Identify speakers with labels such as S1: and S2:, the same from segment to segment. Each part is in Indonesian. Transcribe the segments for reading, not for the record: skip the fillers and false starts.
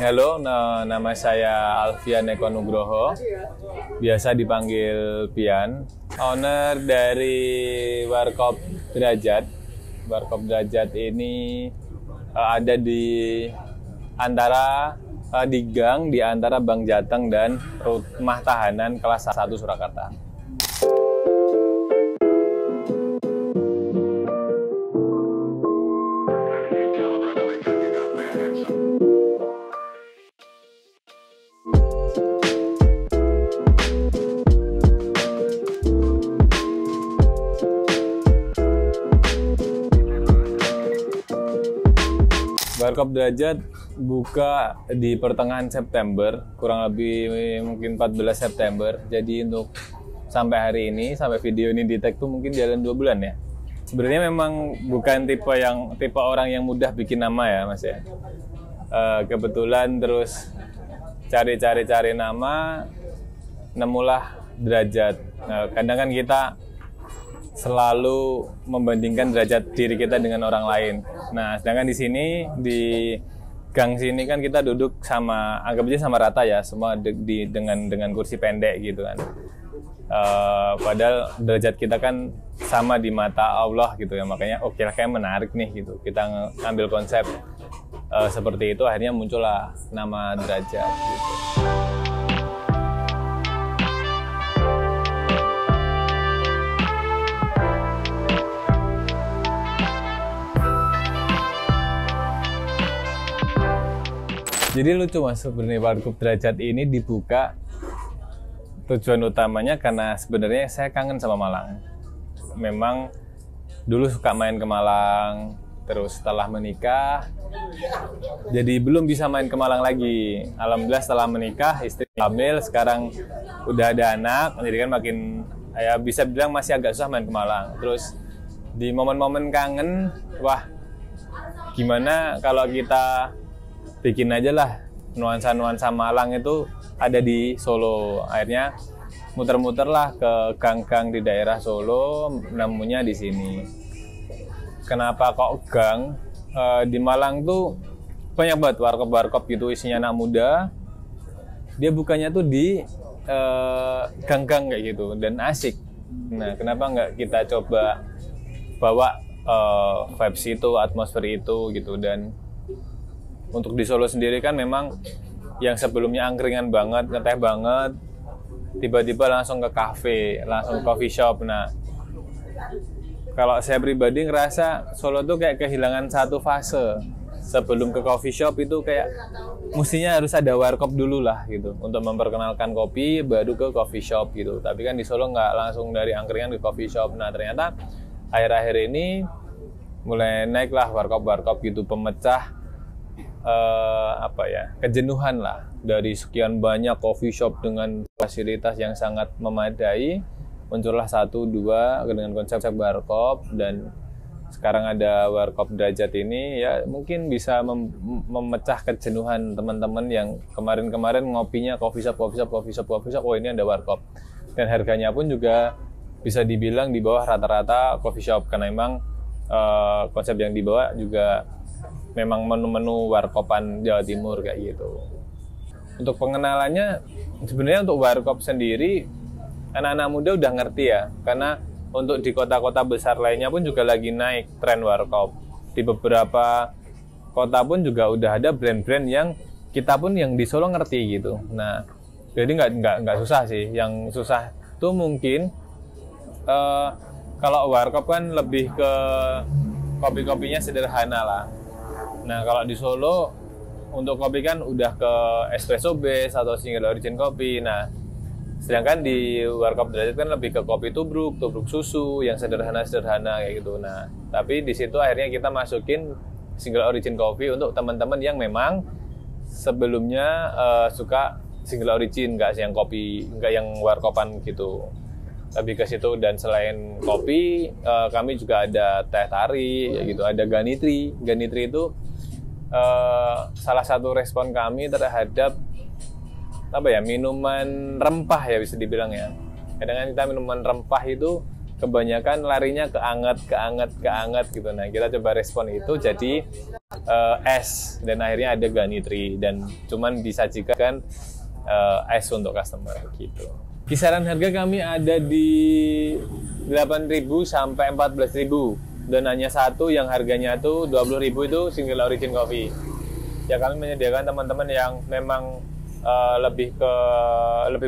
S1: Halo, nama saya Alfian Eko Nugroho, biasa dipanggil Pian, owner dari Warkop Derajat. Warkop Derajat ini ada di antara di gang di antara Bank Jateng dan Rumah Tahanan kelas 1 Surakarta. Warkop Derajat buka di pertengahan September, kurang lebih mungkin 14 September. Jadi untuk sampai hari ini, sampai video ini di-tag tuh mungkin jalan 2 bulan ya. Sebenarnya memang bukan tipe orang yang mudah bikin nama ya Mas ya. Kebetulan terus cari nama, nemulah Derajat. Nah, kadang kan kita selalu membandingkan derajat diri kita dengan orang lain. Nah, sedangkan di sini di gang sini kan kita duduk sama, anggap aja sama rata ya, semua dengan kursi pendek gitu kan. Padahal derajat kita kan sama di mata Allah gitu ya, makanya oke lah, kayak menarik nih gitu. Kita ngambil konsep seperti itu, akhirnya muncullah nama Derajat gitu. Jadi lucu Mas, sebenarnya Warkop Derajat ini dibuka tujuan utamanya karena sebenarnya saya kangen sama Malang. Memang dulu suka main ke Malang, terus setelah menikah jadi belum bisa main ke Malang lagi. Alhamdulillah setelah menikah istri hamil, sekarang udah ada anak, jadi kan makin ya bisa bilang masih agak susah main ke Malang. Terus di momen-momen kangen, wah gimana kalau kita bikin aja lah nuansa-nuansa Malang itu ada di Solo. Akhirnya muter-muter lah ke gang-gang di daerah Solo, nemunya di sini. Kenapa kok gang? Di Malang tuh banyak banget warkop-warkop gitu, isinya anak muda. Dia bukannya tuh di gang-gang kayak gitu dan asik. Nah, kenapa nggak kita coba bawa vibes itu, atmosfer itu gitu. Dan untuk di Solo sendiri kan memang yang sebelumnya angkringan banget, ngeteh banget, tiba-tiba langsung ke kafe, langsung coffee shop. Nah, kalau saya pribadi ngerasa Solo tuh kayak kehilangan satu fase. Sebelum ke coffee shop itu kayak mestinya harus ada warkop dulu lah gitu, untuk memperkenalkan kopi, baru ke coffee shop gitu. Tapi kan di Solo nggak langsung dari angkringan ke coffee shop. Nah, ternyata akhir-akhir ini mulai naiklah warkop-warkop gitu, pemecah kejenuhan lah dari sekian banyak coffee shop dengan fasilitas yang sangat memadai. Muncullah 1-2 dengan konsep warkop, dan sekarang ada Warkop Derajat ini ya mungkin bisa memecah kejenuhan teman-teman yang kemarin-kemarin ngopinya coffee shop, oh ini ada warkop. Dan harganya pun juga bisa dibilang di bawah rata-rata coffee shop, karena memang konsep yang dibawa juga memang menu-menu warkopan Jawa Timur kayak gitu. Untuk pengenalannya sebenarnya untuk warkop sendiri anak-anak muda udah ngerti ya, karena untuk di kota-kota besar lainnya pun juga lagi naik tren warkop. Di beberapa kota pun juga udah ada brand-brand yang kita pun yang di Solo ngerti gitu. Nah, jadi nggak susah sih. Yang susah tuh mungkin kalau warkop kan lebih ke kopi-kopinya sederhana lah. Nah, kalau di Solo untuk kopi kan udah ke espresso base atau single origin kopi. Nah, sedangkan di Warkop Derajat kan lebih ke kopi tubruk susu yang sederhana kayak gitu. Nah, tapi di situ akhirnya kita masukin single origin kopi untuk teman-teman yang memang sebelumnya suka single origin, nggak yang kopi, nggak yang warkopan gitu. Lebih ke situ. Dan selain kopi, kami juga ada teh tarik kayak gitu, ada ganitri. Ganitri itu salah satu respon kami terhadap minuman rempah ya, bisa dibilang ya. Kadang-kadang kita minuman rempah itu kebanyakan larinya ke anget gitu. Nah, kita coba respon itu, jadi es, dan akhirnya ada Ganitri, dan cuman disajikan es untuk customer gitu. Kisaran harga kami ada di 8.000 sampai 14.000, dan hanya satu yang harganya tuh 20.000 itu single origin coffee. Ya kami menyediakan teman-teman yang memang lebih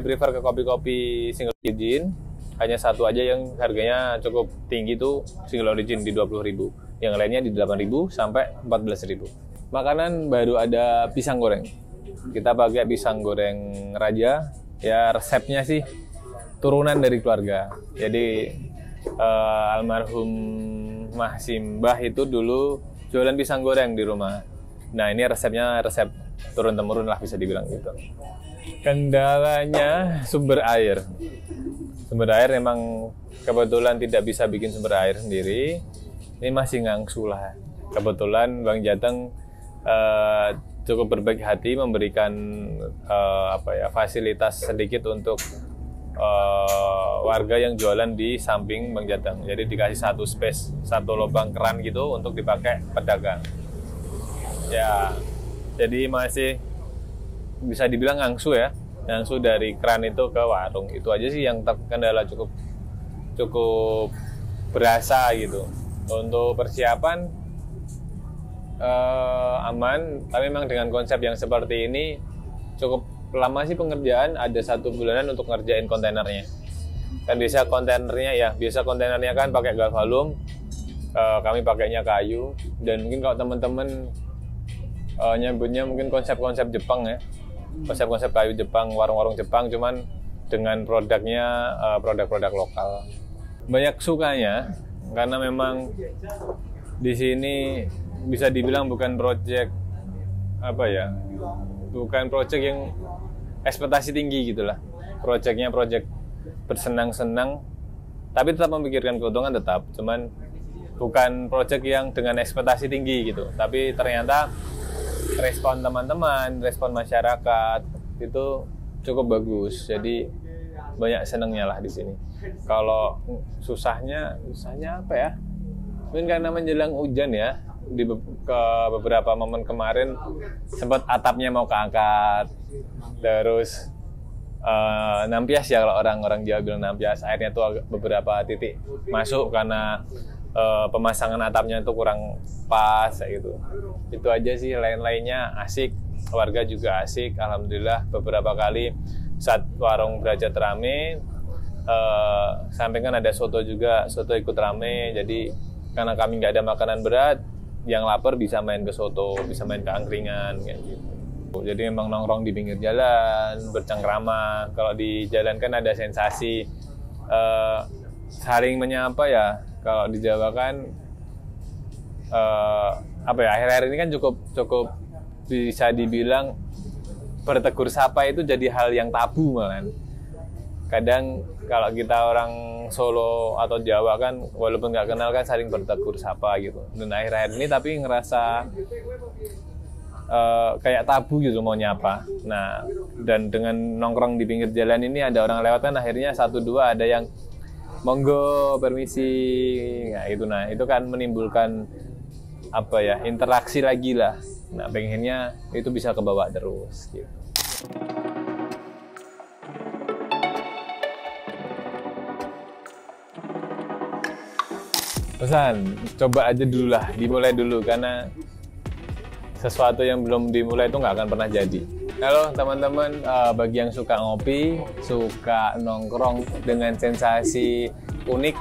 S1: prefer ke kopi-kopi single origin. Hanya satu aja yang harganya cukup tinggi tuh single origin di 20.000. Yang lainnya di 8.000 sampai 14.000. Makanan baru ada pisang goreng. Kita pakai pisang goreng Raja. Ya resepnya sih turunan dari keluarga. Jadi almarhum Mah Simbah itu dulu jualan pisang goreng di rumah. Nah ini resepnya resep turun-temurun lah bisa dibilang gitu. Kendalanya sumber air. Sumber air memang kebetulan tidak bisa bikin sumber air sendiri. Ini masih ngangsu lah. Kebetulan Bang Jateng cukup berbaik hati memberikan fasilitas sedikit untuk warga yang jualan di samping Bang Jateng. Jadi dikasih satu space, satu lubang keran gitu untuk dipakai pedagang. Ya, jadi masih bisa dibilang ngangsu ya, ngangsu dari keran itu ke warung. Itu aja sih yang kendala cukup berasa gitu. Untuk persiapan aman, tapi memang dengan konsep yang seperti ini cukup lama sih pengerjaan, ada 1 bulanan untuk ngerjain kontainernya. Kan biasa kontainernya kan pakai galvalum, kami pakainya kayu, dan mungkin kalau teman-teman nyebutnya mungkin konsep-konsep Jepang ya, konsep-konsep kayu Jepang, warung-warung Jepang, cuman dengan produknya produk-produk lokal. Banyak sukanya karena memang di sini bisa dibilang bukan project bukan project yang ekspektasi tinggi gitulah. Projectnya project bersenang-senang, tapi tetap memikirkan keuntungan tetap. Cuman bukan project yang dengan ekspektasi tinggi gitu. Tapi ternyata respon teman-teman, respon masyarakat itu cukup bagus. Jadi banyak senangnya lah di sini. Kalau susahnya apa ya? Mungkin karena menjelang hujan ya. Ke beberapa momen kemarin sempat atapnya mau keangkat, terus nampias ya, kalau orang-orang Jawa bilang nampias, airnya tuh beberapa titik masuk karena pemasangan atapnya itu kurang pas kayak gitu. Itu aja sih, lain-lainnya asik, warga juga asik, alhamdulillah. Beberapa kali saat warung derajat rame, samping kan ada soto juga, soto ikut rame. Jadi karena kami nggak ada makanan berat, yang lapar bisa main ke soto, bisa main ke angkringan kayak gitu. Jadi memang nongkrong di pinggir jalan, bercengkrama. Kalau di jalan kan ada sensasi saling menyapa ya. Kalau di Jawa kan akhir-akhir ini kan cukup bisa dibilang bertegur sapa itu jadi hal yang tabu malah. Kadang kalau kita orang Solo atau Jawa kan walaupun nggak kenal kan saling bertegur sapa gitu. Dan akhir-akhir ini tapi ngerasa kayak tabu gitu mau nyapa. Nah, dan dengan nongkrong di pinggir jalan ini ada orang lewat kan akhirnya 1-2 ada yang monggo permisi. Nah, itu kan menimbulkan interaksi lagi lah. Nah, pengennya itu bisa kebawa terus gitu. Pesan, coba aja dulu lah, dimulai dulu, karena sesuatu yang belum dimulai itu nggak akan pernah jadi. Halo teman-teman, bagi yang suka ngopi, suka nongkrong dengan sensasi unik,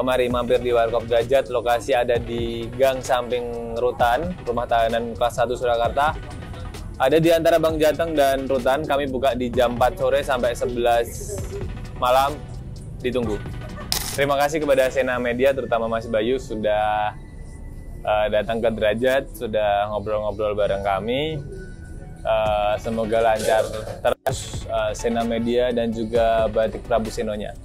S1: mari mampir di Warkop Derajat. Lokasi ada di Gang Samping Rutan, Rumah Tahanan Kelas 1 Surakarta. Ada di antara Bang Jateng dan Rutan. Kami buka di jam 4 sore sampai 11 malam, ditunggu. Terima kasih kepada Sena Media, terutama Mas Bayu sudah datang ke Derajat, sudah ngobrol-ngobrol bareng kami. Semoga lancar terus Sena Media dan juga Batik Prabu Senonya.